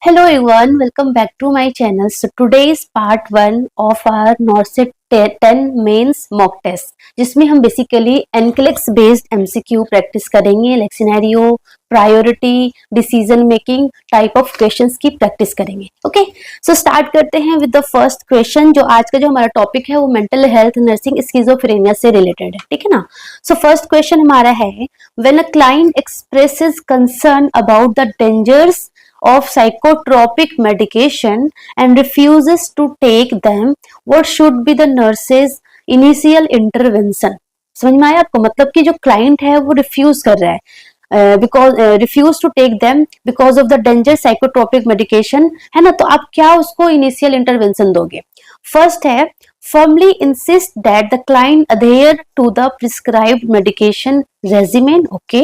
Hello everyone, welcome back to my channel. So today is part 1 of our NORCET 10 mains mock test, जिसमें हम basically NCLEX based MCQ practice करेंगे, like scenario, priority, decision making type of questions की practice करेंगे. Okay, so start करते हैं with the first question. जो आज का जो हमारा टॉपिक है वो मेंटल हेल्थ, नर्सिंग, स्किज़ोफ्रेनिया से रिलेटेड है. ठीक है ना. सो फर्स्ट क्वेश्चन हमारा है, when a client expresses concern about the dangers of psychotropic medication and refuses to take them, what should be the nurse's initial intervention? समझ में आया आपको? मतलब कि जो क्लाइंट है वो रिफ्यूज कर रहा है, because refuse to take them because of the danger psychotropic medication, है ना. तो आप क्या उसको इनिशियल इंटरवेंशन दोगे? फर्स्ट है, firmly insist that the client adhere to the prescribed medication regimen. Okay.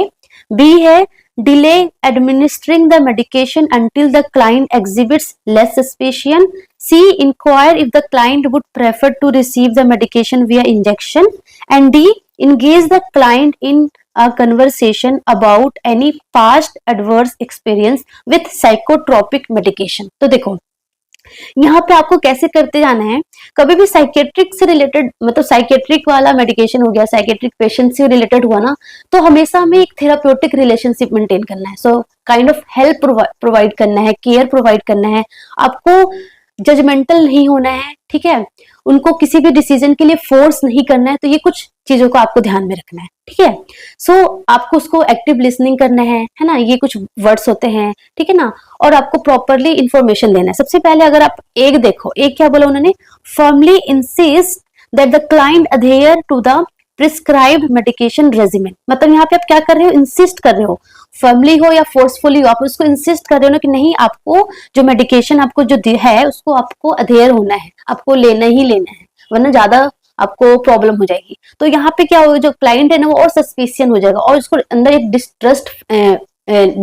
B है, delay administering the medication until the client exhibits less suspicion. C, inquire if the client would prefer to receive the medication via injection. And D, engage the client in a conversation about any past adverse experience with psychotropic medication. तो देखो यहाँ पे आपको कैसे करते जाना है. कभी भी साइकेट्रिक से रिलेटेड, मतलब साइकेट्रिक वाला मेडिकेशन हो गया, साइकेट्रिक पेशेंट से रिलेटेड हुआ ना, तो हमेशा हमें एक थेराप्यूटिक रिलेशनशिप मेंटेन करना है. So kind of help provide करना है, केयर प्रोवाइड करना है. आपको जजमेंटल नहीं होना है. ठीक है, उनको किसी भी डिसीजन के लिए फोर्स नहीं करना है. तो ये कुछ चीजों को आपको ध्यान में रखना है. ठीक है. सो आपको उसको एक्टिव लिसनिंग करना है ना. ये कुछ वर्ड्स होते हैं. ठीक है ना. और आपको प्रॉपरली इंफॉर्मेशन देना है. सबसे पहले अगर आप एक देखो, एक क्या बोला उन्होंने, firmly insist that the client adhere to the prescribed medication regimen. मतलब यहाँ पे आप क्या कर रहे हो, इंसिस्ट कर रहे हो. फर्मली हो या फोर्सफुली हो, आप उसको इंसिस्ट कर रहे हो ना कि नहीं, आपको जो मेडिकेशन आपको जो है उसको आपको अधेयर होना है, आपको लेना ही लेना है, वरना ज्यादा आपको प्रॉब्लम हो जाएगी. तो यहाँ पे क्या होगा, जो क्लाइंट है ना वो और सस्पिशियस हो जाएगा और उसको अंदर एक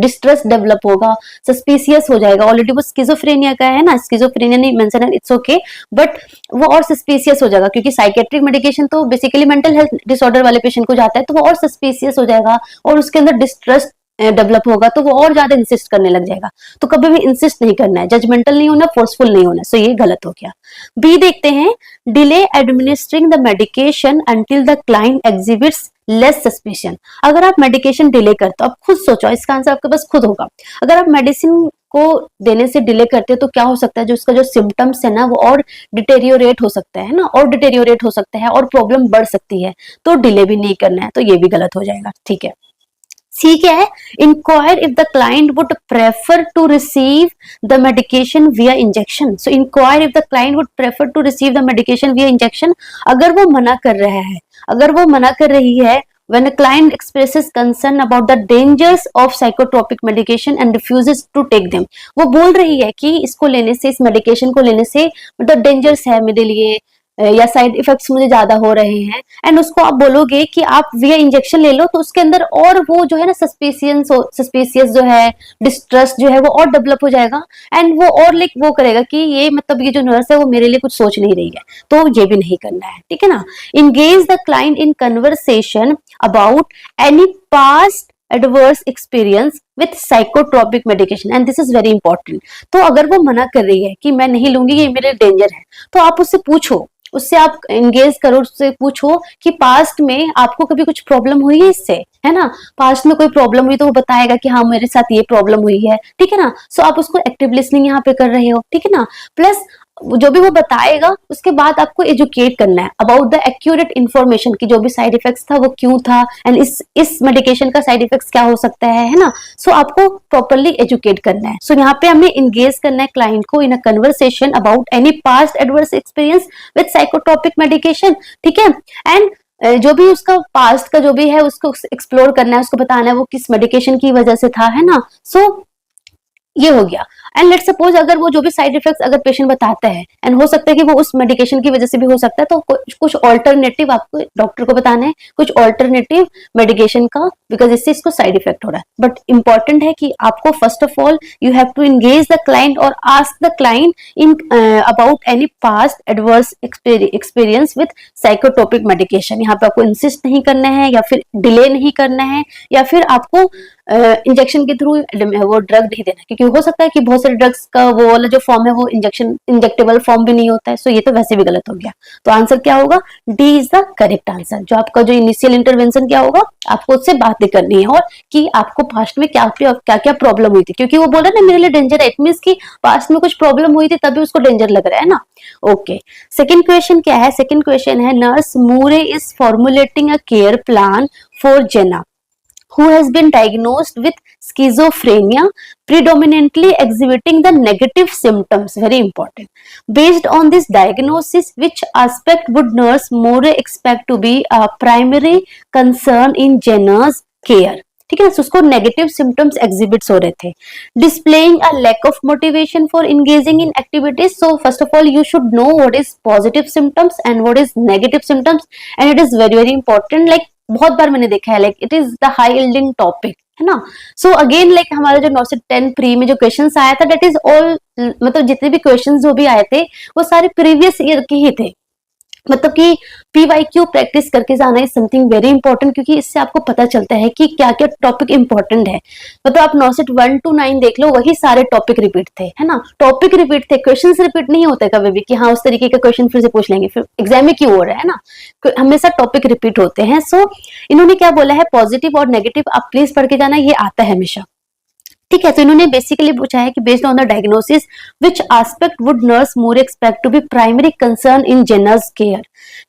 डिस्ट्रस्ट डेवलप होगा, सस्पिशियस हो जाएगा. ऑलरेडी वो स्किज़ोफ्रेनिया का है ना, स्किज़ोफ्रेनिया नहीं मेंशन है, इट्स ओके, बट वो और सस्पिशियस हो जाएगा क्योंकि साइकेट्रिक मेडिकेशन तो बेसिकली मेंटल हेल्थ डिसऑर्डर वाले पेशेंट को जाता है. तो वो और सस्पिशियस हो जाएगा और उसके अंदर डिस्ट्रस्ट डेवलप होगा, तो वो और ज्यादा इंसिस्ट करने लग जाएगा. तो कभी भी इंसिस्ट नहीं करना है, जजमेंटल नहीं होना, फोर्सफुल नहीं होना. सो ये गलत हो गया. बी देखते हैं, delay administering the medication until the client exhibits less suspicion. अगर आप मेडिकेशन डिले करते हो, आप खुद सोचो, इसका आंसर आपके पास खुद होगा. अगर आप मेडिसिन को देने से डिले करते हैं तो क्या हो सकता है, जो उसका जो सिम्टम्स है ना वो और डिटेरियोरेट हो सकता है ना, और डिटेरियोरेट हो सकता है और प्रॉब्लम बढ़ सकती है. तो डिले भी नहीं करना है. तो ये भी गलत हो जाएगा. ठीक है. सी क्या है, inquire if the client would prefer to receive the medication via injection. So inquire if the client would prefer to receive the medication via injection. अगर वो मना कर रहा है, अगर वो मना कर रही है, when a client expresses concern about the dangers of psychotropic medication and refuses to take them, वो बोल रही है कि इसको लेने से, इस मेडिकेशन को लेने से मतलब डेंजर्स है मेरे लिए या साइड इफेक्ट्स मुझे ज्यादा हो रहे हैं, एंड उसको आप बोलोगे कि आप विया इंजेक्शन ले लो, तो उसके अंदर और वो जो है ना सस्पिशियस जो है, डिस्ट्रस्ट जो है वो और डेवलप हो जाएगा, एंड वो और लाइक वो करेगा कि ये मतलब ये जो नर्स है वो मेरे लिए कुछ सोच नहीं रही है. तो ये भी नहीं करना है. ठीक है ना. Engage the client in conversation about any past adverse experience with psychotropic medication, and this is very important. तो अगर वो मना कर रही है कि मैं नहीं लूंगी, ये मेरे डेंजर है, तो आप उससे पूछो, उससे आप एंगेज करो, उससे पूछो कि पास्ट में आपको कभी कुछ प्रॉब्लम हुई है इससे, है ना. पास्ट में कोई प्रॉब्लम हुई तो वो बताएगा कि हाँ मेरे साथ ये प्रॉब्लम हुई है. ठीक है ना. सो आप उसको एक्टिव लिसनिंग यहाँ पे कर रहे हो. ठीक है ना. प्लस जो भी वो बताएगा उसके बाद आपको एजुकेट करना है अबाउट द एक्यूरेट इन्फॉर्मेशन की जो भी साइड इफेक्ट्स था वो क्यों था, एंड इस मेडिकेशन का साइड इफेक्ट्स क्या हो सकता है ना. सो आपको प्रॉपरली एजुकेट करना है. सो यहाँ पे हमें इंगेज करना है क्लाइंट को in a conversation about any past adverse experience with psychotropic medication. ठीक है. एंड जो भी उसका पास्ट का जो भी है उसको एक्सप्लोर करना है, उसको बताना है वो किस मेडिकेशन की वजह से था, है ना. सो ये हो गया. एंड लेट सपोज अगर वो जो भी साइड इफेक्ट्स अगर पेशेंट बताता है, एंड हो सकता है कि वो उस मेडिकेशन की वजह से भी हो सकता है, तो कुछ ऑल्टरनेटिव आपको डॉक्टर को बताना है, कुछ ऑल्टरनेटिव मेडिकेशन का, बिकॉज इससे इसको साइड इफेक्ट हो रहा है. बट इंपॉर्टेंट है कि आपको first of all you have to engage the client और ask the client in about any past adverse experience with psychotropic medication. यहाँ पे आपको इंसिस्ट नहीं करना है या फिर डिले नहीं करना है या फिर आपको इंजेक्शन के थ्रू वो ड्रग नहीं देना, क्योंकि हो सकता है कि बहुत सारे ड्रग्स का वो वाला जो फॉर्म है वो इंजेक्टेबल फॉर्म भी नहीं होता है, सो ये तो वैसे भी गलत हो गया। तो आंसर क्या होगा, D is the correct answer. जो आपका जो इनिशियल इंटरवेंशन क्या होगा, आपको उससे बातें करनी है और कि आपको पास्ट में क्या क्या प्रॉब्लम हुई थी, क्योंकि वो बोल रहा है ना मेरे लिए डेंजर है, इट मींस कि पास्ट में कुछ प्रॉब्लम हुई थी तभी उसको डेंजर लग रहा है ना। ओके, सेकंड क्वेश्चन क्या है, सेकंड क्वेश्चन है nurse Moore is formulating a care plan for Jenna who has been diagnosed with schizophrenia predominantly exhibiting the negative symptoms, very important. Based on this diagnosis, which aspect would nurse more expect to be a primary concern in Jenna's care? ठीक है, उसको negative symptoms exhibits हो रहे थे, displaying a lack of motivation for engaging in activities. So first of all you should know what is positive symptoms and what is negative symptoms, and it is very very important. Like बहुत बार मैंने देखा है, like it is the high yielding topic, है ना। So again like हमारा जो नॉर्सेट 10 pre में जो क्वेश्चंस आया था, दैट इज ऑल, मतलब जितने भी क्वेश्चंस जो भी आए थे वो सारे प्रीवियस ईयर के ही थे। मतलब कि PYQ प्रैक्टिस करके जाना इज समथिंग वेरी इंपॉर्टेंट, क्योंकि इससे आपको पता चलता है कि क्या क्या टॉपिक इंपॉर्टेंट है। मतलब आप नॉर्सेट 1 to 9 देख लो, वही सारे टॉपिक रिपीट थे, है ना। टॉपिक रिपीट थे, क्वेश्चंस रिपीट नहीं होते कभी भी कि हाँ उस तरीके का क्वेश्चन फिर से पूछ लेंगे, फिर एग्जाम में क्यों हो रहा है ना, हमेशा टॉपिक रिपीट होते हैं। सो इन्होंने क्या बोला है, पॉजिटिव और नेगेटिव आप प्लीज पढ़ के जाना, ये आता है हमेशा, ठीक है। तो इन्होंने बेसिकली पूछा है कि based on the diagnosis which aspect would nurse more expect to be primary concern in Jenna's care,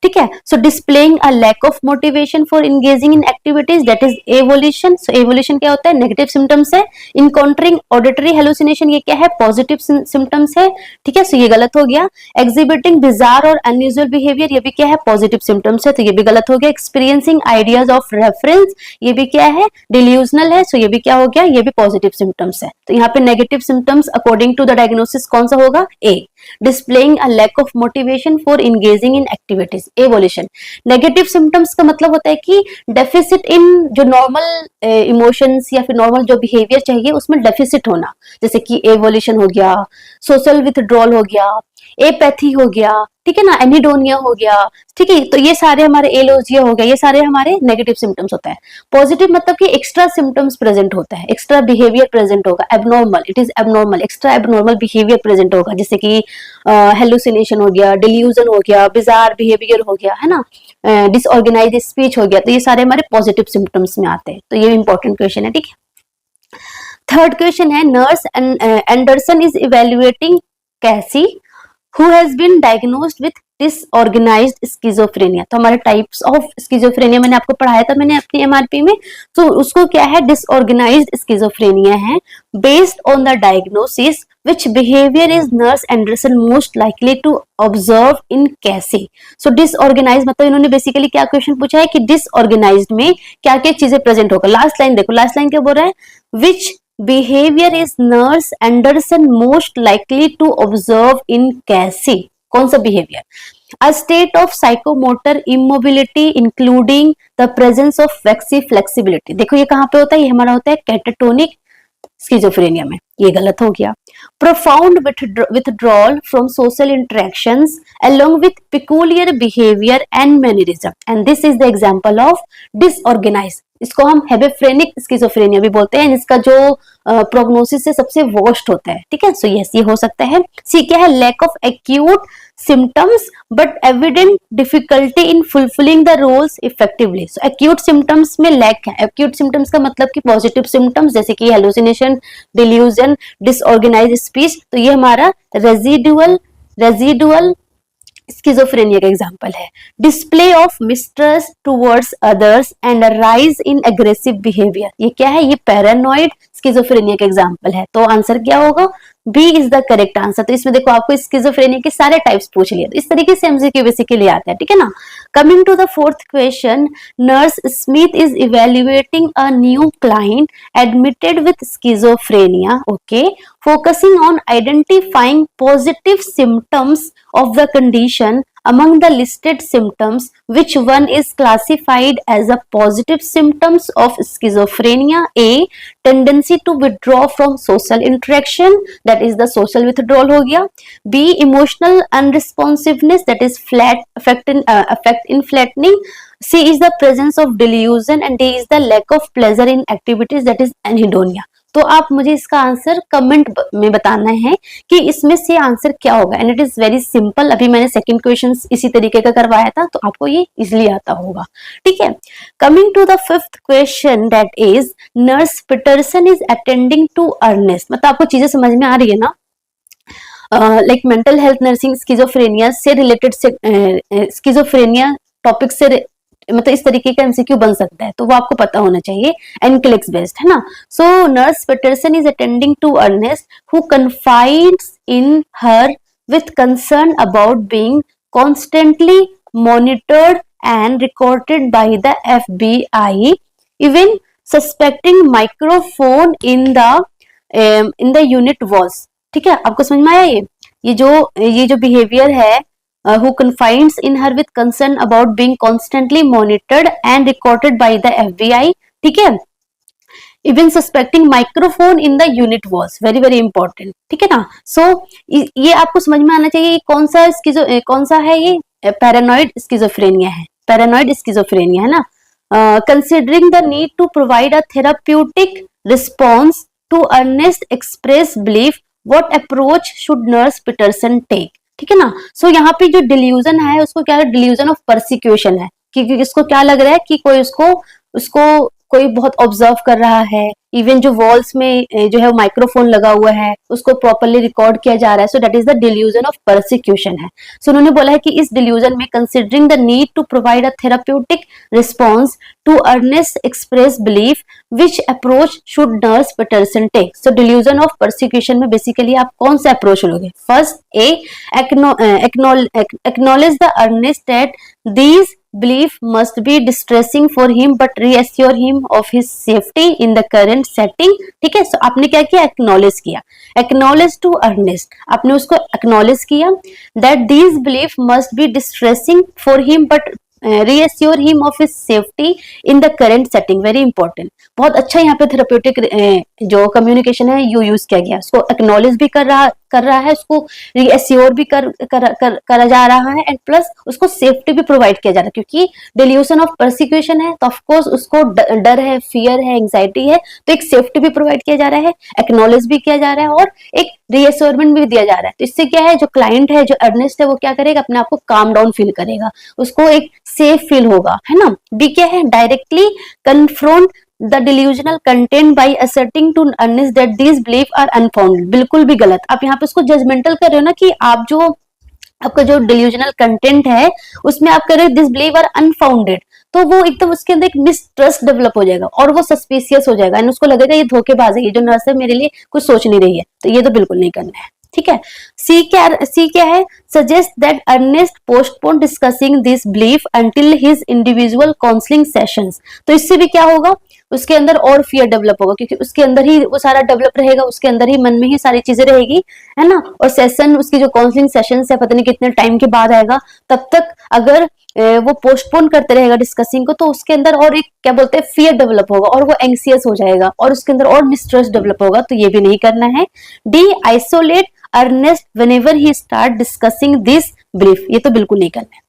ठीक है। So displaying a lack of motivation for engaging in activities, that is avolition. So avolition क्या होता है, negative symptoms है। Encountering auditory hallucination, ये क्या है, positive symptoms है, ठीक है। सो ये गलत हो गया। एग्जिबिटिंग बिजार और अनयूजुअल बिहेवियर, ये भी क्या है, पॉजिटिव सिम्टम्स है, तो ये भी गलत हो गया। एक्सपीरियंसिंग आइडियाज ऑफ रेफरेंस, ये भी क्या है, डिल्यूजनल है, सो ये भी क्या हो गया, ये भी पॉजिटिव सिम्टम्स है। तो यहाँ पे negative symptoms according to the diagnosis कौन सा होगा, A. Displaying a lack of motivation for engaging in activities, avolition. Negative symptoms का मतलब होता है कि डेफिसिट इन जो नॉर्मल इमोशंस या फिर नॉर्मल जो बिहेवियर चाहिए उसमें डेफिसिट होना, जैसे कि एवोल्यूशन हो गया, सोशल विथड्रॉल हो गया, एपैथी हो गया, ठीक है ना, एनिडोनिया हो गया, ठीक है। तो ये सारे हमारे, एलोजिया हो गया, ये सारे हमारे नेगेटिव सिम्टम्स होता है। पॉजिटिव मतलब कि एक्स्ट्रा सिम्टम्स प्रेजेंट होता है, एक्स्ट्रा बिहेवियर प्रेजेंट होगा, abnormal, it is abnormal, extra abnormal behaviour present होगा, जैसे कि हेलुसिनेशन हो गया, डिल्यूजन हो गया, बिजार बिहेवियर हो गया, है ना, डिसऑर्गेनाइज स्पीच हो गया। तो ये सारे हमारे पॉजिटिव सिम्टम्स में आते हैं। तो ये इंपॉर्टेंट क्वेश्चन है, ठीक है। थर्ड क्वेश्चन है नर्स एंडरसन इज इवेल्युएटिंग कैसी who has been diagnosed with disorganized schizophrenia। तो हमारे टाइप्स ऑफ स्किजोफ्रेनिया मैंने आपको पढ़ाया था मैंने अपनी MRP में, तो उसको क्या है, डिसऑर्गेनाइज्ड स्किजोफ्रेनिया है। Based on the diagnosis which behavior is nurse Anderson most likely to observe in कैसे। सो डिसऑर्गेनाइज मतलब इन्होंने बेसिकली क्या क्वेश्चन पूछा है कि डिसऑर्गेनाइज्ड में क्या क्या चीजें प्रेजेंट होगा। लास्ट लाइन देखो, लास्ट लाइन क्या बोल रहा है, which behavior is nurse Anderson most likely to observe in कैसे, कौन सा behaviour, a state of psychomotor immobility including the presence of flexi flexibility। देखो ये कहाँ पे होता है, ये हमारा होता है कैटाटोनिक स्किजोफ्रेनिया में, ये गलत हो गया। profound withdrawal from social interactions along with peculiar behavior and mannerism, and this is the example of disorganized। इसको हम हेबेफ्रेनिक स्किजोफ्रेनिया भी बोलते हैं, जिसका जो प्रोग्नोसिस से सबसे वर्स्ट होता है, ठीक है। सो यस ये हो सकता है। सी क्या है, lack of acute symptoms but evident difficulty in fulfilling the roles effectively। so acute symptoms में lack है। acute symptoms का मतलब कि positive symptoms जैसे कि hallucination, delusion, disorganized speech, तो ये हमारा residual स्किजोफ्रेनिया का एग्जाम्पल है। Display of mistrust towards others and rise in aggressive behaviour, ये क्या है, ये पैरानॉइड स्किजोफ्रेनिया का एग्जाम्पल है। तो आंसर क्या होगा, B is the correct answer. तो इसमें देखो आपको स्किजोफ्रेनिया के सारे टाइप्स पूछ लिए, तो इस तरीके से एमसीक्यू बेसिकली आता है, ठीक है ना। Coming to the fourth question, nurse Smith is evaluating a new client admitted with schizophrenia, okay, focusing on identifying positive symptoms of the condition among the listed symptoms, which one is classified as a positive symptoms of schizophrenia? A, tendency to withdraw from social interaction, that is the social withdrawal हो गया। B, emotional unresponsiveness, that is affect in flattening C is the presence of delusion and D is the lack of pleasure in activities, that is anhedonia. तो आप मुझे इसका answer comment में बताना है कि इसमें से आंसर क्या होगा, and it is very simple. अभी मैंने सेकंड क्वेश्चन इसी तरीके का करवाया था, तो आपको ये इजिली आता होगा. ठीक है. Coming to the fifth question, that is nurse Peterson is attending to Ernest. मतलब आपको चीजें समझ में आ रही है ना. Like mental health nursing schizophrenia से रिलेटेड, स्किजोफ्रेनिया टॉपिक से मतलब इस तरीके का एमसीक्यू बन सकता है, तो वो आपको पता होना चाहिए. एनक्लिक्स बेस्ड है ना. So nurse Peterson is attending to Ernest who confides in her with concern about being constantly monitored and recorded by the FBI, even suspecting microphone in the unit was. ठीक है, आपको समझ में आया ये जो बिहेवियर है, who confides in her with concern about being constantly monitored and recorded by the FBI. ठीक है. Even suspecting microphone in the unit was very very important. ठीक है ना. So ये आपको समझ में आना चाहिए. कौन सा है ये पैरानॉइड स्किजोफ्रेनिया है. पैरानॉइड स्किजोफ्रेनिया है ना. Considering the need to provide a therapeutic response to Ernest express belief, what approach should nurse Peterson take? ठीक है ना. सो यहाँ पे जो डिल्यूजन है उसको क्या है, डिल्यूजन ऑफ परसिक्यूशन है. क्योंकि इसको क्या लग रहा है कि कोई उसको कोई बहुत ऑब्जर्व कर रहा है. इवन जो वॉल्स में जो है माइक्रोफोन लगा हुआ है उसको प्रॉपरली रिकॉर्ड किया जा रहा है. So that is the delusion of persecution है. सो उन्होंने बोला है कि इस डिल्यूजन में considering the need to provide a therapeutic response to Ernest express belief, which approach should nurse Peterson take. So delusion of persecution में बेसिकली आप कौन सा अप्रोच लोगे. First, A acknowledge the Ernest that these belief must be distressing for him but reassure him of his safety in the current setting. ठीक है. सो आपने क्या किया, एक्नॉलेज किया. एक्नॉलेज टू अर्नेस्ट, आपने उसको एक्नॉलेज किया that these belief must be distressing for him but reassure him of his safety in the current setting. very important. बहुत अच्छा यहाँ पे थेराप्यूटिक जो कम्युनिकेशन है यू यूज किया गया. उसको एक्नॉलेज भी कर रहा है, उसको रीएश्योर भी करा जा रहा है, एंड प्लस उसको सेफ्टी भी प्रोवाइड किया जा रहा है. क्योंकि डिल्यूशन ऑफ परसिक्यूशन है तो ऑफकोर्स उसको डर है, फियर है, एंग्जाइटी है, तो एक सेफ्टी भी प्रोवाइड किया जा रहा है, एक्नॉलेज भी किया जा रहा है और एक रीएश्योरमेंट भी दिया जा रहा है. तो इससे क्या है, जो क्लाइंट है, जो अर्नेस्ट है, वो क्या करेगा, अपने आप को काम डाउन फील करेगा, उसको एक सेफ फील होगा. है ना. बी क्या है, directly confront the delusional content by asserting to Ernest that these belief are unfounded. बिल्कुल भी गलत. आप यहाँ पे उसको जजमेंटल कर रहे हो ना कि आपका जो डिल्यूजनल कंटेंट है उसमें आप कर रहे हो दिस बिलीफ आर अनफाउंडेड, तो वो एकदम उसके अंदर एक मिसट्रस्ट डेवलप हो जाएगा और वो सस्पिशियस हो जाएगा, एंड उसको लगेगा ये धोखेबाज है, ये जो नर्स है मेरे लिए कुछ सोच नहीं रही है. तो ये तो बिल्कुल नहीं करना है. ठीक है. सी क्या है, suggest that Ernest postpone discussing this belief until his individual counselling sessions. तो इससे भी क्या होगा, उसके अंदर और फियर डेवलप होगा, क्योंकि उसके अंदर ही वो सारा डेवलप रहेगा, उसके अंदर ही मन में ही सारी चीजें रहेगी. है ना. और सेशन, उसकी जो काउंसलिंग सेशन है पता नहीं कितने टाइम के बाद आएगा, तब तक अगर वो पोस्टपोन करते रहेगा डिस्कसिंग को, तो उसके अंदर और एक क्या बोलते हैं फियर डेवलप होगा और वो एंग्सियस हो जाएगा और उसके अंदर और मिसट्रस्ट डेवलप होगा. तो ये भी नहीं करना है. D, isolate Ernest whenever he start discussing this belief. ये तो बिल्कुल नहीं करना है.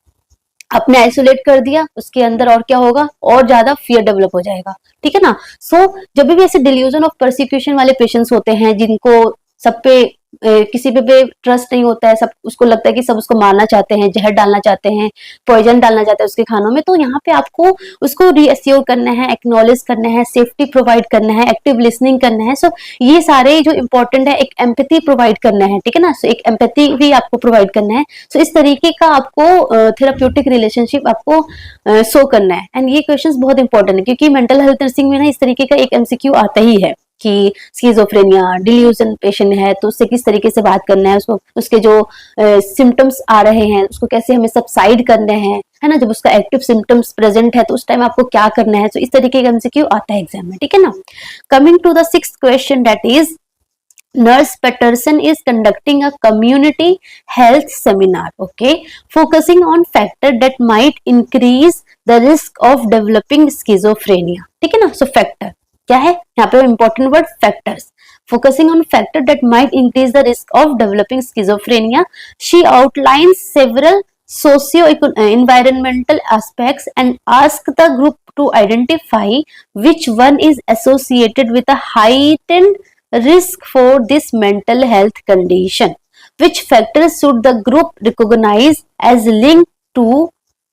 आपने आइसोलेट कर दिया, उसके अंदर और क्या होगा, और ज्यादा फियर डेवलप हो जाएगा. ठीक है ना. सो जब भी ऐसे डिल्यूजन ऑफ परसिक्यूशन वाले पेशेंट्स होते हैं जिनको सब पे किसी पे ट्रस्ट नहीं होता है, सब उसको लगता है कि सब उसको मारना चाहते हैं, जहर डालना चाहते हैं, पॉइजन डालना चाहते हैं उसके खानों में, तो यहाँ पे आपको उसको रीअश्योर करना है, एक्नॉलेज करना है, सेफ्टी प्रोवाइड करना है, एक्टिव लिसनिंग करना है. सो ये सारे जो इंपॉर्टेंट है, एक एम्पैथी प्रोवाइड करना है. ठीक है ना. सो एक एम्पैथी भी आपको प्रोवाइड करना है. सो इस तरीके का आपको थेराप्यूटिक रिलेशनशिप आपको शो करना है. एंड ये क्वेश्चन बहुत इंपॉर्टेंट है क्योंकि मेंटल हेल्थ नर्सिंग में ना इस तरीके का एक एमसीक्यू आता ही है कि स्किज़ोफ्रेनिया डिल्यूजन पेशेंट है तो उससे किस तरीके से बात करना है, उसको उसके जो सिम्टम्स आ रहे हैं उसको कैसे हमें सबसाइड करने हैं, है ना. जब उसका एक्टिव सिम्टम्स प्रेजेंट है तो उस टाइम आपको क्या करना है. तो इस तरीके का एमसीक्यू आता है एग्जाम में. ठीक है ना. Coming to the sixth question, that is Nurse Patterson is conducting a community health seminar, okay, focusing on factor that might increase the risk of developing schizophrenia. ठीक है ना. So factor क्या है यहाँ पे, important word factors. Focusing on factor that might increase the risk of developing schizophrenia. She outlines several socio environmental aspects and ask the group to identify which one is associated with a heightened risk for this mental health condition. Which factors should the group recognize as linked to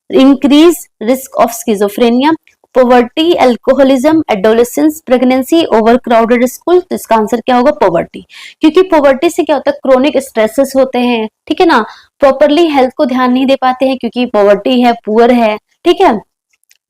increased risk of schizophrenia? Poverty, alcoholism, adolescence, pregnancy, overcrowded school. तो इसका answer क्या होगा? Poverty. क्योंकि poverty से क्या होता है, chronic stresses होते हैं, ठीक है ना, प्रॉपरली हेल्थ को ध्यान नहीं दे पाते हैं क्योंकि पॉवर्टी है, पुअर है, ठीक है,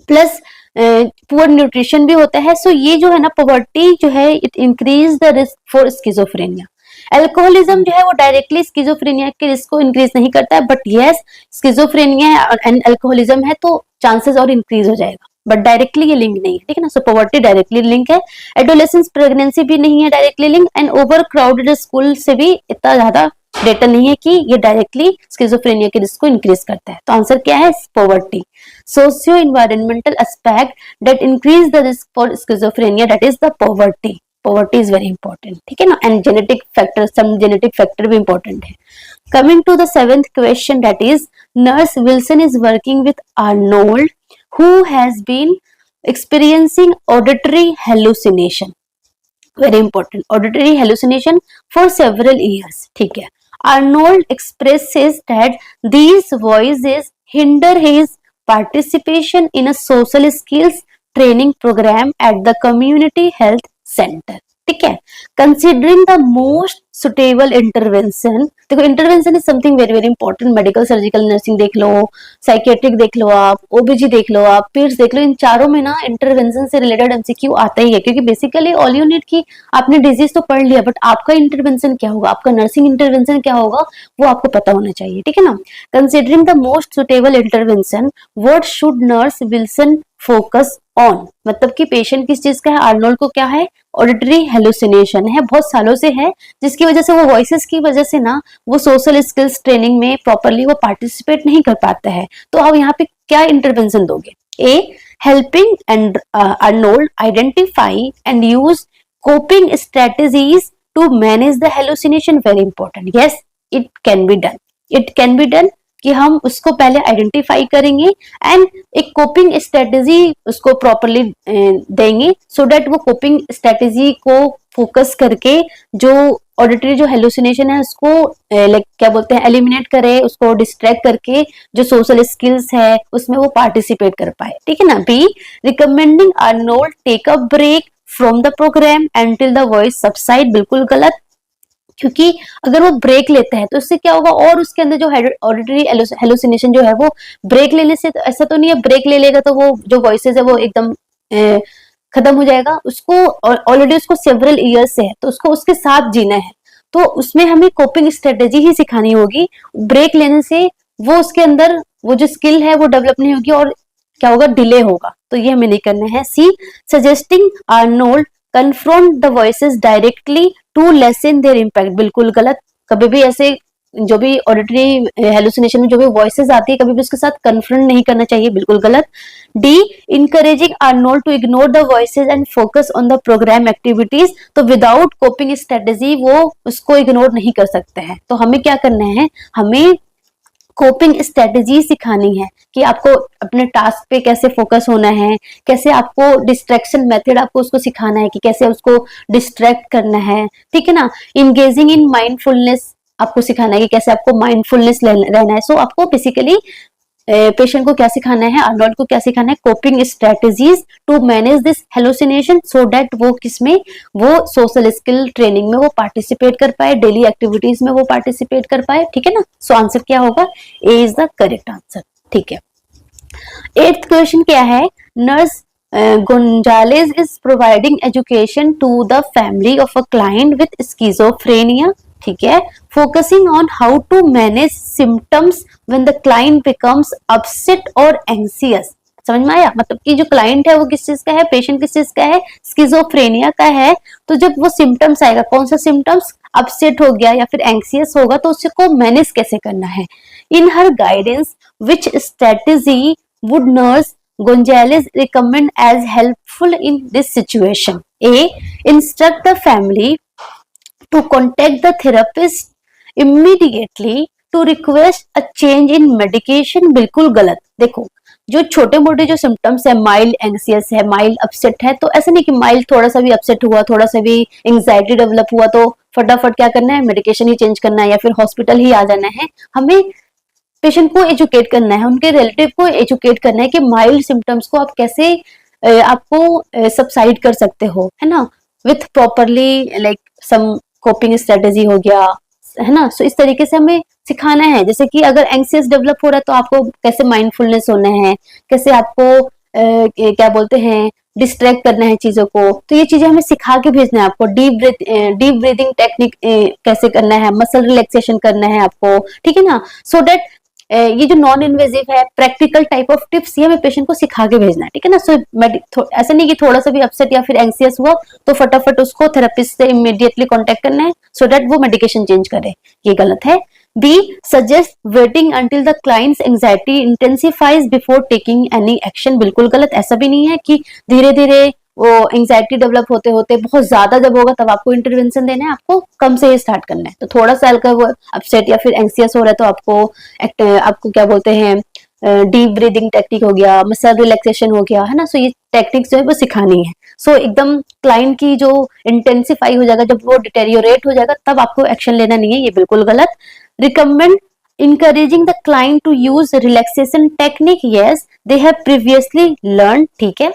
प्लस पुअर न्यूट्रिशन भी होता है। सो ये जो है ना, पॉवर्टी जो है it increase the risk for schizophrenia. Alcoholism जो है वो डायरेक्टली स्किजोफ्रेनिया के रिस्क को इंक्रीज नहीं करता है, but yes schizophrenia and alcoholism है तो चांसेस और इंक्रीज हो जाएगा, बट डायरेक्टली ये लिंक नहीं है, ठीक है ना। सो पॉवर्टी डायरेक्टली लिंक है, एडोलेसेंस प्रेगनेंसी भी नहीं है directly link, and overcrowded school से भी इतना ज्यादा डेटा नहीं है कि ये डायरेक्टली स्किजोफ्रेनिया के रिस्क को इंक्रीज करता है। तो आंसर क्या है? Poverty. Socio environmental aspect that increase the risk for schizophrenia, that is the poverty. Poverty is very important, ठीक है ना, and genetic factor, some genetic factor भी इंपॉर्टेंट है। Coming to the 7th question, that is nurse Wilson is working with Arnold who has been experiencing auditory hallucination, very important, auditory hallucination for several years, ठीक है। Arnold expresses that these voices hinder his participation in a social skills training program at the community health center, ठीक है। Considering the most suitable intervention, देखो intervention is something very very important, medical, surgical, nursing देख लो, psychiatric देख लो आप, ओबीजी देख लो आप, पीड्स देख लो, इन चारों में ना इंटरवेंशन से रिलेटेड एमसीक्यू आता ही है, क्योंकि बेसिकली ऑल यू नीड की आपने डिजीज तो पढ़ लिया, बट आपका इंटरवेंशन क्या होगा, आपका नर्सिंग इंटरवेंशन क्या होगा, वो आपको पता होना चाहिए, ठीक है ना। Considering the most suitable intervention, what should nurse Wilson focus on, मतलब कि पेशेंट किस चीज का है, आर्नोल्ड को क्या है, ऑडिटरी हेलुसिनेशन है, बहुत सालों से है, जिसकी वजह से वो वॉइसेस की वजह से ना वो सोशल स्किल्स ट्रेनिंग में प्रॉपरली वो पार्टिसिपेट नहीं कर पाता है। तो आप यहाँ पे क्या इंटरवेंशन दोगे? A, helping and Arnold identify and use coping strategies to manage the hallucination, very important, yes it can be done, it can be done, कि हम उसको पहले आइडेंटिफाई करेंगे एंड एक कोपिंग स्ट्रेटेजी उसको प्रॉपरली देंगे, सो दैट वो कोपिंग स्ट्रेटेजी को फोकस करके जो ऑडिटरी जो हेलुसिनेशन है उसको लाइक क्या बोलते हैं, एलिमिनेट करे, उसको डिस्ट्रैक्ट करके जो सोशल स्किल्स है उसमें वो पार्टिसिपेट कर पाए, ठीक है ना। B, recommending Arnold take a break from the programme until the voice subside, बिल्कुल गलत, क्योंकि अगर वो ब्रेक लेता है तो उससे क्या होगा, और उसके अंदर जो ऑडिटरी हेलुसिनेशन जो है वो ब्रेक लेने से, तो ऐसा तो नहीं है ब्रेक ले लेगा तो वो जो वॉइसेस है वो एकदम खत्म हो जाएगा, उसको ऑलरेडी उसको सेवरल ईयर्स से है तो उसको उसके साथ जीना है, तो उसमें हमें कोपिंग स्ट्रेटेजी ही सिखानी होगी। ब्रेक लेने से वो उसके अंदर वो जो स्किल है वो डेवलप नहीं होगी और क्या होगा, डिले होगा, तो ये हमें नहीं करना है। C, suggesting Arnold confront the voices directly to lessen their impact, बिल्कुल गलत, कभी भी ऐसे जो भी ऑडिटरी हेलुसिनेशन में जो भी वॉइसेस आती है कभी भी उसके साथ कन्फ्रंट नहीं करना चाहिए, बिल्कुल गलत। D, encouraging Arnold to ignore the voices and focus on the programme activities, तो विदाउट कोपिंग स्ट्रेटेजी वो उसको इग्नोर नहीं कर सकते हैं, तो हमें क्या करना है, हमें कोपिंग स्ट्रेटेजी सिखानी है कि आपको अपने टास्क पे कैसे फोकस होना है, कैसे आपको डिस्ट्रैक्शन मेथड आपको उसको सिखाना है कि कैसे उसको डिस्ट्रैक्ट करना है, ठीक है ना। इंगेजिंग इन माइंडफुलनेस आपको सिखाना है कि कैसे आपको माइंडफुलनेस रहना है। सो आपको बेसिकली पेशेंट को क्या सिखाना है, आर्नोल्ड को क्या सिखाना है, coping strategies to manage this hallucination, so that वो किसमें, वो सोशल स्किल ट्रेनिंग में वो पार्टिसिपेट कर पाए, डेली एक्टिविटीज में वो पार्टिसिपेट कर पाए, ठीक है ना। सो आंसर क्या होगा, A is the correct answer, ठीक है। 8th क्वेश्चन क्या है, nurse Gonzalez is providing education to the family of a client with schizophrenia, ठीक है, focusing on how to manage symptoms when the client becomes upset और anxious. समझ में आया, मतलब कि जो क्लाइंट है वो किस चीज का है, पेशेंट किस चीज का है, स्किजोफ्रेनिया का है, तो जब वो सिम्टम्स आएगा, कौन सा सिम्टम्स, अपसेट हो गया या फिर एंग्जियस होगा, तो उसको मैनेज कैसे करना है। In her guidance which strategy would nurse Gonzalez recommend as helpful in this situation? A, instruct the family to contact the therapist immediately to request a change in medication बिल्कुल गलत। देखो जो छोटे मोटे जो सिम्टम्स है, माइल्ड एंग्सियस है, mild upset है, तो ऐसा नहीं कि माइल्ड थोड़ा सा भी अपसेट हुआ, थोड़ा सा भी एंग्जाइटी डेवलप हुआ तो फटाफट क्या करना है, मेडिकेशन ही चेंज करना है या फिर हॉस्पिटल ही आ जाना है। हमें पेशेंट को एजुकेट करना है, उनके रिलेटिव को एजुकेट करना है कि माइल्ड सिम्टम्स को आप कैसे आपको सबसाइड कर सकते हो, है ना, with properly like some coping strategy हो गया, है ना। सो इस तरीके से हमें सिखाना है, जैसे कि अगर एंग्सियस डेवलप हो रहा है तो आपको कैसे माइंडफुलनेस होना है, कैसे आपको क्या बोलते हैं डिस्ट्रैक्ट करना है चीजों को, तो ये चीजें हमें सिखा के भेजना है आपको। डीप ब्रीदिंग टेक्निक कैसे करना है, मसल रिलैक्सेशन करना है आपको, ठीक है ना। सो दैट ये जो नॉन इन्वेजिव है, प्रैक्टिकल टाइप ऑफ टिप्स, ये हमें पेशेंट को सिखा के भेजना है, ठीक है ना। सो ऐसा नहीं कि थोड़ा सा भी अपसेट या फिर एंग्सियस हुआ तो फटाफट उसको थेरेपिस्ट से इमीडिएटली कांटेक्ट करना है सो दैट वो मेडिकेशन चेंज करे, ये गलत है। B, suggest waiting until the client's anxiety intensifies before taking any action, बिल्कुल गलत। ऐसा भी नहीं है कि धीरे धीरे वो एंजाइटी डेवलप होते होते बहुत ज्यादा जब होगा तब आपको इंटरवेंशन देना है, आपको कम से ही स्टार्ट करना है। तो थोड़ा सा हल्का वो अपसेट या फिर एंग्सियस हो रहा है तो आपको क्या बोलते हैं डीप ब्रीदिंग टेक्निक हो गया, मसल रिलैक्सेशन हो गया, है ना। सो ये टेक्निक्स जो है वो सिखानी है। सो एकदम क्लाइंट की जो इंटेंसिफाई हो जाएगा, जब वो डिटेरियोरेट हो जाएगा तब आपको एक्शन लेना नहीं है, ये बिल्कुल गलत। Recommend encouraging the client to use relaxation technique, yes they have previously learned, ठीक है,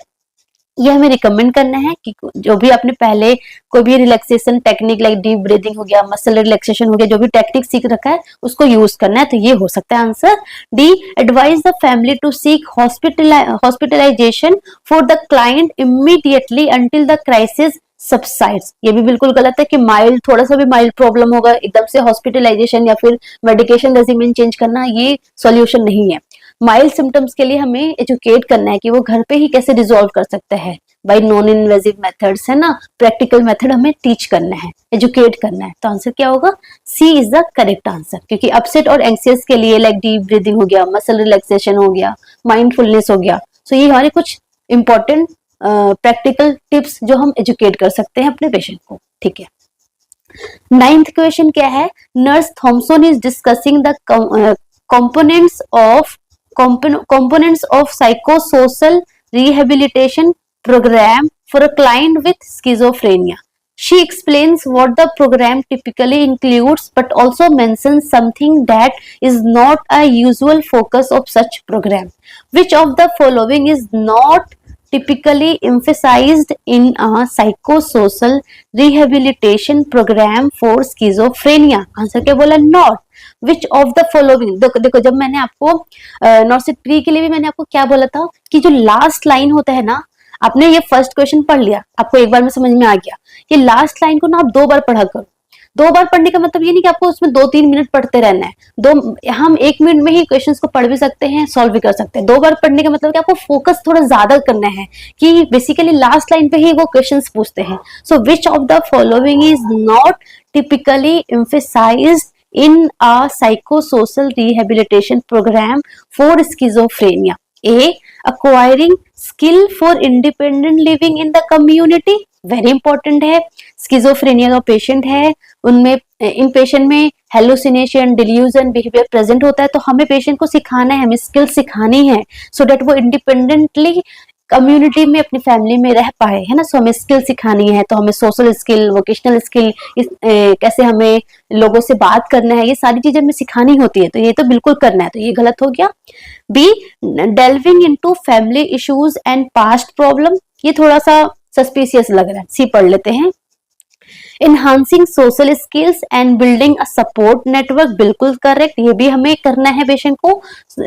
ये हमें रिकमेंड करना है कि जो भी आपने पहले कोई भी relaxation technique like deep breathing हो गया, मसल रिलैक्सेशन हो गया, जो भी टेक्निक सीख रखा है उसको यूज करना है, तो ये हो सकता है answer. D, advise the family to seek hospitalisation for the client immediately until the crisis subsides, ये भी बिल्कुल गलत है कि माइल्ड थोड़ा सा भी माइल्ड प्रॉब्लम होगा एकदम से हॉस्पिटलाइजेशन या फिर मेडिकेशन रेजिमेन चेंज करना ये सॉल्यूशन नहीं है। माइल्ड सिम्टम्स के लिए हमें एजुकेट करना है कि वो घर पे ही कैसे रिजॉल्व कर सकते हैं बाय नॉन इन्वेजिव मेथड्स, है ना, प्रैक्टिकल मेथड हमें टीच करना है, एजुकेट करना है। तो आंसर क्या होगा, C is the correct answer, क्योंकि अपसेट और एंग्सियस के लिए लाइक डीप ब्रीदिंग हो गया, मसल रिलैक्सेशन हो गया, माइंडफुलनेस हो गया, सो ये हमारे कुछ इंपॉर्टेंट प्रैक्टिकल टिप्स जो हम एजुकेट कर सकते हैं अपने पेशेंट को, ठीक है। 9th क्वेश्चन क्या है, nurse Thompson is discussing the components of psychosocial rehabilitation program for a client with schizophrenia. She explains what the program typically includes but also mentions something that is not a usual focus of such program. Which of the following is not typically emphasized in a psychosocial rehabilitation program for schizophrenia? Answer क्या बोला, not. Which of the following, देखो जब मैंने आपको नॉर्सिक pre के लिए भी मैंने आपको क्या बोला था कि जो लास्ट लाइन होता है ना, आपने ये फर्स्ट क्वेश्चन पढ़ लिया, आपको एक बार में समझ में आ गया, ये लास्ट लाइन को ना आप 2 बार पढ़ा करो। 2 बार पढ़ने का मतलब ये नहीं कि आपको उसमें 2-3 मिनट पढ़ते रहना है, हम 1 मिनट में ही क्वेश्चंस को पढ़ भी सकते हैं, सॉल्व भी कर सकते हैं। 2 बार पढ़ने का मतलब कि आपको फोकस थोड़ा ज्यादा करना है कि बेसिकली लास्ट लाइन पे ही वो क्वेश्चंस पूछते हैं। So which of the following is not typically emphasised in a psychosocial rehabilitation program for schizophrenia? A, acquiring skill for independent living in the community, very important है। Schizophrenia का patient है, उनमें इन patient में hallucination, delusion behaviour present होता है, तो हमें patient को सिखाना है, हमें स्किल सिखानी है सो दैट वो इंडिपेंडेंटली कम्युनिटी में अपनी फैमिली में रह पाए, है ना। सो हमें स्किल सिखानी है, तो हमें सोशल स्किल, वोकेशनल स्किल, कैसे हमें लोगों से बात करना है, ये सारी चीजें हमें सिखानी होती है, तो ये तो बिल्कुल करना है, तो ये गलत हो गया। B, delving into family issues and past problem, ये थोड़ा सा सस्पिशियस लग रहा है, सी पढ़ लेते हैं। Enhancing social skills and building a support network, बिल्कुल करेक्ट, ये भी हमें करना है पेशेंट को,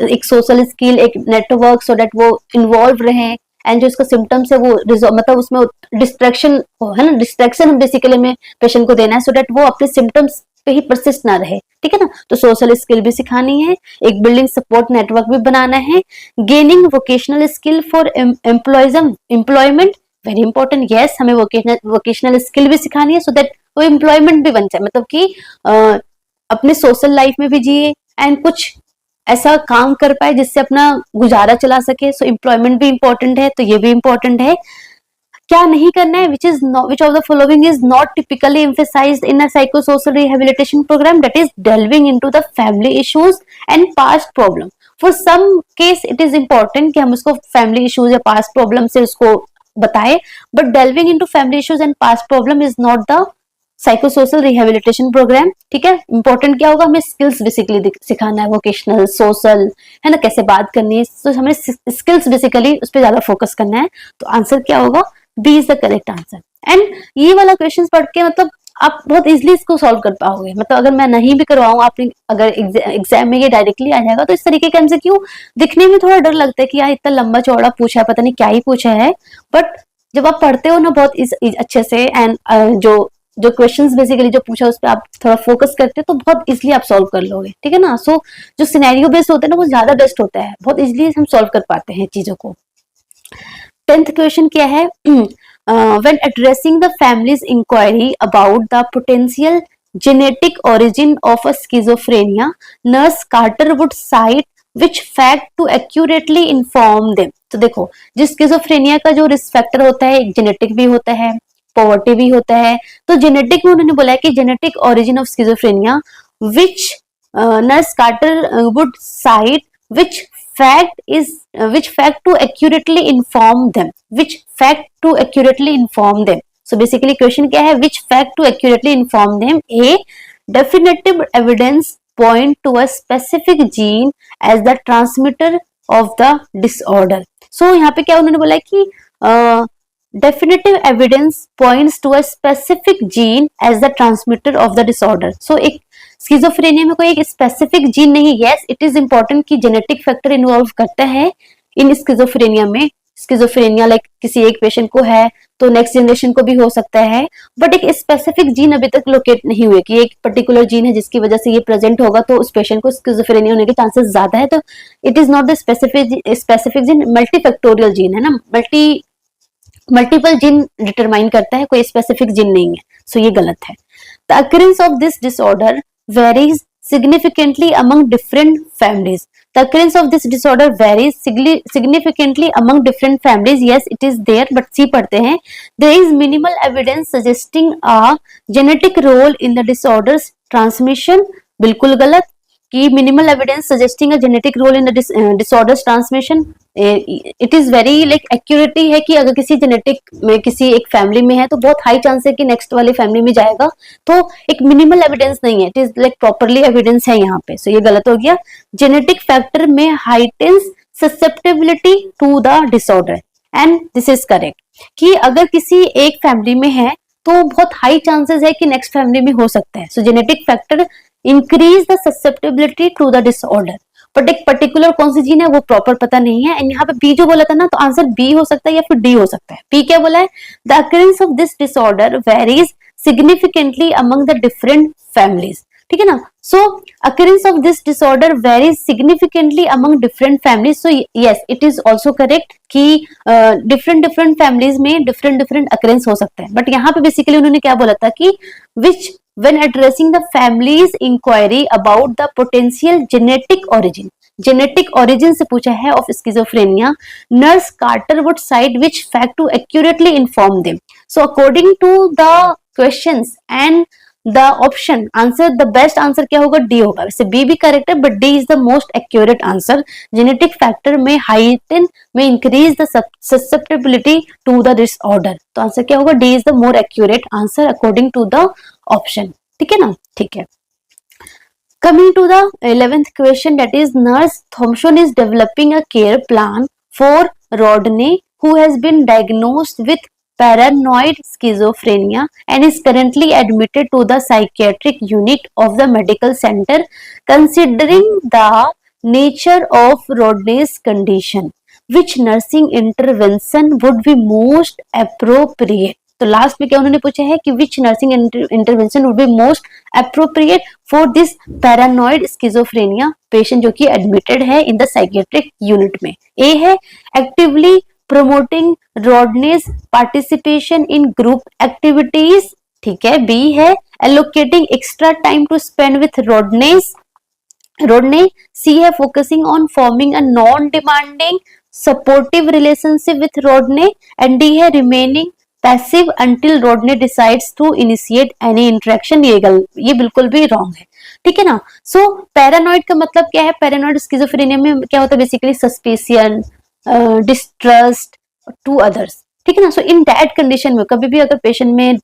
एक सोशल स्किल, एक नेटवर्क, सो दैट वो इन्वॉल्व रहे एंड जो इसका सिम्टम्स है वो मतलब उसमें डिस्ट्रैक्शन हो, है ना, डिस्ट्रैक्शन हम बेसिकली में पेशेंट को देना है सो दैट वो अपने सिम्टम्स पे ही परसिस्ट ना रहे, ठीक है ना। तो सोशल स्किल भी सिखानी है, एक बिल्डिंग सपोर्ट नेटवर्क भी बनाना है। Gaining vocational skill for employment, very important, yes, हमें वोकेशनल स्किल भी सिखानी है सो दैट वो एम्प्लॉयमेंट भी बन जाए, मतलब कि अपने सोशल लाइफ में भी जिए एंड कुछ ऐसा काम कर पाए जिससे अपना गुजारा चला सके। सो एम्प्लॉयमेंट भी इंपॉर्टेंट है, तो ये भी इंपॉर्टेंट है। क्या नहीं करना है, which of the following is not typically emphasized in a psychosocial rehabilitation program, that is delving into the family issues and past problem. For some case it is important कि हम उसको family issues या past problem से उसको बताए, but delving into family issues and past problem is not the psychosocial rehabilitation programme. ठीक है, important क्या होगा, हमें स्किल्स बेसिकली सिखाना है, वोकेशनल, सोशल, है ना, कैसे बात करनी है, तो हमें स्किल्स बेसिकली उस पर ज्यादा फोकस करना है. तो आंसर क्या होगा, B is the correct answer. And ये वाला क्वेश्चन पढ़ के मतलब आप बहुत इजीली इसको सॉल्व कर पाओगे. मतलब अगर मैं नहीं भी करवाऊँ, आपने अगर एग्जाम में ये डायरेक्टली आ जाएगा, तो इस तरीके के आंसर क्यों दिखने में थोड़ा डर लगता है कि यार इतना लंबा चौड़ा पूछा है, पता नहीं क्या ही पूछा है. बट जब आप पढ़ते हो ना बहुत अच्छे से, एंड जो क्वेश्चंस बेसिकली जो पूछा उस पर आप थोड़ा फोकस करते हो, तो बहुत इजीली आप सॉल्व कर लोगे. ठीक है ना. सो जो सिनेरियो बेस्ड होता है ना, वो ज्यादा बेस्ट होता है, बहुत इजीली हम सॉल्व कर पाते हैं चीजों को. 10th क्वेश्चन क्या है, when addressing the family's inquiry about the potential genetic origin of a schizophrenia, nurse Carter would cite which fact to accurately inform them. तो देखो, जिस स्किजोफ्रेनिया का जो रिस्क फैक्टर होता है, एक जेनेटिक भी होता है, पॉवर्टी भी होता है. तो जेनेटिक में उन्होंने बोला है कि genetic origin of schizophrenia, which nurse Carter would cite which fact to accurately inform them, which fact to accurately inform them. So basically question क्या है, which fact to accurately inform them. A, definitive evidence point to a specific gene as the transmitter of the disorder. So यहाँ पे क्या उन्होंने बोला है कि definitive evidence points to a specific gene as the transmitter of the disorder. So एक schizophrenia में कोई एक स्पेसिफिक जीन नहीं. यस, इट इज इंपॉर्टेंट कि जेनेटिक फैक्टर इन्वॉल्व करता है इन स्किज़ोफ्रेनिया में. स्किज़ोफ्रेनिया लाइक किसी एक पेशेंट को है तो नेक्स्ट जनरेशन को भी हो सकता है, बट एक स्पेसिफिक जीन अभी तक लोकेट नहीं हुए कि एक पर्टिकुलर जीन है जिसकी वजह से ये प्रेजेंट होगा तो उस पेशेंट को स्किज़ोफ्रेनिया होने के चांसेस ज्यादा है. तो it is not the specific gene, multifactorial gene है ना, मल्टीपल जीन डिटरमाइन करता है, कोई स्पेसिफिक जीन नहीं है. सो ये गलत है. The occurrence of this disorder varies significantly among different families. The occurrence of this disorder varies significantly among different families. Yes, it is there, but see पढ़ते हैं. There is minimal evidence suggesting a genetic role in the disorder's transmission. बिल्कुल गलत. कि minimal evidence suggesting a genetic role in the disorders transmission. It is very like accuracy है कि अगर किसी genetic में किसी एक फैमिली में है तो बहुत हाई चांस है कि नेक्स्ट वाली फैमिली में जाएगा. तो एक मिनिमल एविडेंस नहीं है, it is like properly evidence है यहाँ पे. सो ये गलत हो गया. जेनेटिक फैक्टर में heightens susceptibility to the disorder, and this is correct. कि अगर किसी एक फैमिली में है तो बहुत हाई चांसेस है कि नेक्स्ट फैमिली में हो सकता है. So genetic factor increase the susceptibility to the disorder. But एक पर्टिकुलर कौन सी जीन है वो प्रॉपर पता नहीं है. एंड यहाँ पे बी जो बोला था ना, तो आंसर बी हो सकता है या फिर डी हो सकता है. बी क्या बोला है, the occurrence of this disorder varies significantly among the different families. ठीक है ना. So occurrence of this disorder varies significantly among different families. So yes, it is also correct कि डिफरेंट फैमिलीज में डिफरेंट अकरेंस हो सकते हैं. But यहाँ पे बेसिकली उन्होंने क्या बोला था कि विच when addressing the family's inquiry about the potential genetic origin से पूछा है of schizophrenia, nurse Carter would cite which fact to accurately inform them. So according to the questions and the option answer, the best answer क्या होगा, D होगा. वैसे B भी correct है, but D is the most accurate answer. Genetic factor में heighten में increase the susceptibility to the disorder. तो answer क्या होगा, D is the more accurate answer according to the option. ठीक है ना. ठीक है. Coming to the 11th question, that is nurse Thompson is developing a care plan for Rodney who has been diagnosed with paranoid schizophrenia and is currently admitted to the psychiatric unit of the medical center. Considering the nature of Rodney's condition, which nursing intervention would be most appropriate? तो last में क्या उन्होंने पूछा है कि विच nursing intervention would be most appropriate for this paranoid schizophrenia patient जो कि admitted है इन द साइकियाट्रिक यूनिट में. ए है actively promoting Rodney's participation in group activities. ठीक है. बी है allocating extra time to spend with Rodney. C है focusing on forming a non demanding supportive relationship with Rodney, and D है remaining passive until Rodney decides to initiate any interaction, ये बिल्कुल भी wrong है, ठीक है ना। सो पैरानॉइड का मतलब क्या है, पैरानॉइड स्किज़ोफ्रेनिया में क्या होता है, basically suspicion, distrust to others, ठीक है ना। सो इन दैट कंडीशन में कभी भी अगर पेशेंट में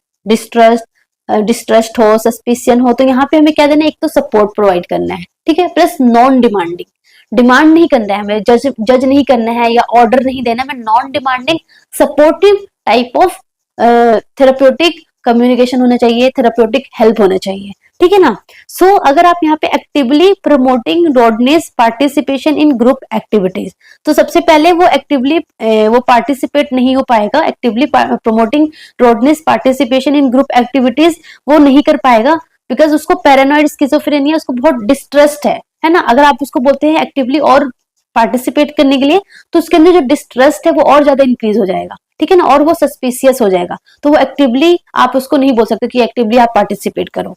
डिस्ट्रस्ट हो, सस्पिशियन हो, तो यहाँ पे हमें क्या देना है, एक तो सपोर्ट प्रोवाइड करना है, ठीक है, प्लस नॉन डिमांडिंग, डिमांड नहीं करना है हमें, जज नहीं करना है या ऑर्डर नहीं देना है, non demanding supportive type of therapeutic communication होना चाहिए, थेराप्यूटिक हेल्प होना चाहिए, ठीक है ना। सो अगर आप यहाँ पे actively promoting Rodney's participation in group activities, तो सबसे पहले वो एक्टिवली वो पार्टिसिपेट नहीं हो पाएगा, actively promoting Rodney's participation in group activities वो नहीं कर पाएगा, बिकॉज उसको पैरानॉइड स्किज़ोफ्रेनिया, उसको बहुत डिस्ट्रस्ट है ना। अगर आप उसको बोलते हैं एक्टिवली और पार्टिसिपेट करने के लिए, तो उसके अंदर जो डिस्ट्रस्ट है वो और ज्यादा इंक्रीज हो जाएगा, ठीक है ना, और वो सस्पिशियस हो जाएगा, तो वो एक्टिवली आप उसको नहीं बोल सकते कि एक्टिवली आप पार्टिसिपेट करो।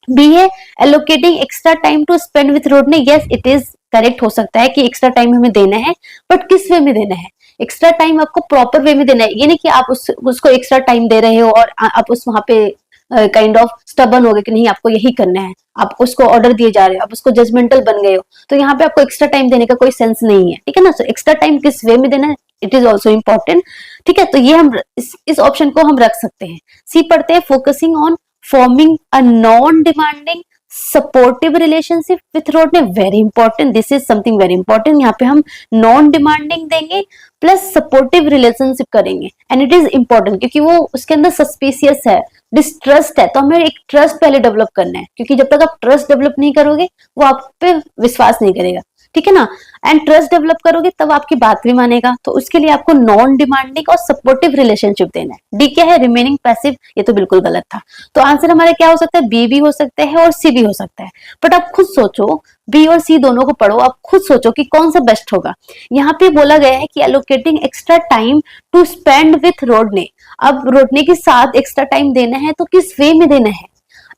बी है allocating extra time to spend with Rodney, yes it is correct, हो सकता है कि एक्स्ट्रा टाइम हमें देना है, बट किस वे में देना है, एक्स्ट्रा टाइम आपको प्रॉपर वे में देना है, ये नहीं कि आप उसको एक्स्ट्रा टाइम दे रहे हो और आप उस वहां पे काइंड ऑफ स्टबन हो गए कि नहीं आपको यही करना है, आप उसको ऑर्डर दिए जा रहे हो, आप उसको जजमेंटल बन गए हो, तो यहाँ पे आपको एक्स्ट्रा टाइम देने का कोई सेंस नहीं है, ठीक है ना। सो एक्स्ट्रा टाइम किस वे में देना है, इट इज ऑल्सो इम्पोर्टेंट, ठीक है। तो ये हम इस ऑप्शन को हम रख सकते हैं। सी पढ़ते हैं, focusing on forming a non demanding supportive relationship with Rodney, very important, this is something very important, यहाँ पे हम नॉन डिमांडिंग देंगे प्लस सपोर्टिव रिलेशनशिप करेंगे, एंड इट इज इंपॉर्टेंट क्योंकि वो उसके अंदर सस्पिशियस है, डिस्ट्रस्ट है, तो हमें एक ट्रस्ट पहले डेवलप करना है, क्योंकि जब तक आप ट्रस्ट डेवलप नहीं करोगे वो आप पे विश्वास नहीं करेगा, ठीक है ना। एंड ट्रस्ट डेवलप करोगे तब आपकी बात भी मानेगा, तो उसके लिए आपको नॉन डिमांडिंग और सपोर्टिव रिलेशनशिप देना है। डी क्या है, रिमेनिंग पैसिव, ये तो बिल्कुल गलत था। तो आंसर हमारा क्या हो सकता है, बी भी हो सकता है और सी भी हो सकता है, बट आप खुद सोचो, बी और सी दोनों को पढ़ो, आप खुद सोचो कि कौन सा बेस्ट होगा। यहाँ पे बोला गया है कि allocating extra time to spend with Rodney, अब रोडने के साथ एक्स्ट्रा टाइम देना है तो किस वे में देना है,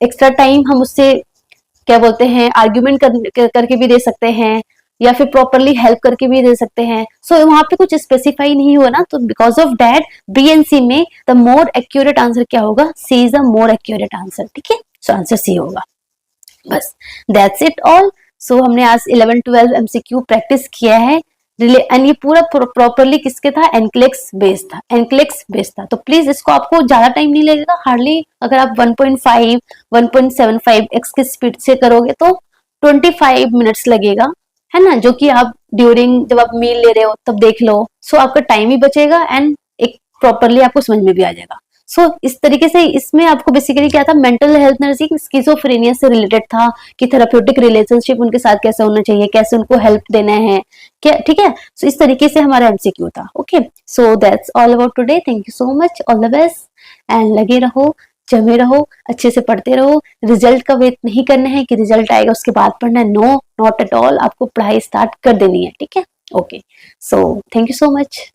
एक्स्ट्रा टाइम हम उससे क्या बोलते हैं, आर्ग्यूमेंट करके भी दे सकते हैं या फिर प्रॉपरली हेल्प करके भी दे सकते हैं। सो वहां पे कुछ स्पेसिफाई नहीं हुआ ना, तो because of that B and C में द मोर एक्यूरेट आंसर क्या होगा, C is the more accurate answer, ठीक है। सो आंसर सी होगा। बस दैट्स इट ऑल। सो हमने आज 11-12 एमसीक्यू प्रैक्टिस किया है, एंड ये पूरा प्रॉपरली किसके था, एनक्लेक्स बेस्ड था, एनक्लेक्स बेस्ड था। तो प्लीज इसको आपको ज्यादा टाइम नहीं लगेगा, हार्डली अगर आप 1.5 1.75 एक्स की स्पीड से करोगे तो 25 मिनट्स लगेगा, है ना, जो कि आप ड्यूरिंग जब आप मील ले रहे हो तब देख लो। सो आपका टाइम भी बचेगा एंड एक प्रॉपरली आपको समझ में भी आ जाएगा। सो इस तरीके से इसमें आपको बेसिकली क्या था, मेंटल हेल्थ नर्सिंग स्किज़ोफ्रेनिया से रिलेटेड था कि थेराप्यूटिक रिलेशनशिप उनके साथ कैसे होना चाहिए, कैसे उनको हेल्प देना है, क्या, ठीक है। सो इस तरीके से हमारा एमसीक्यू था। Okay, so that's all about today, thank you so much, all the best, and लगे रहो, जमे रहो, अच्छे से पढ़ते रहो। रिजल्ट का वेट नहीं करना है कि रिजल्ट आएगा उसके बाद पढ़ना है, नो, नॉट एट ऑल, आपको पढ़ाई स्टार्ट कर देनी है, ठीक है। Okay, so thank you so much.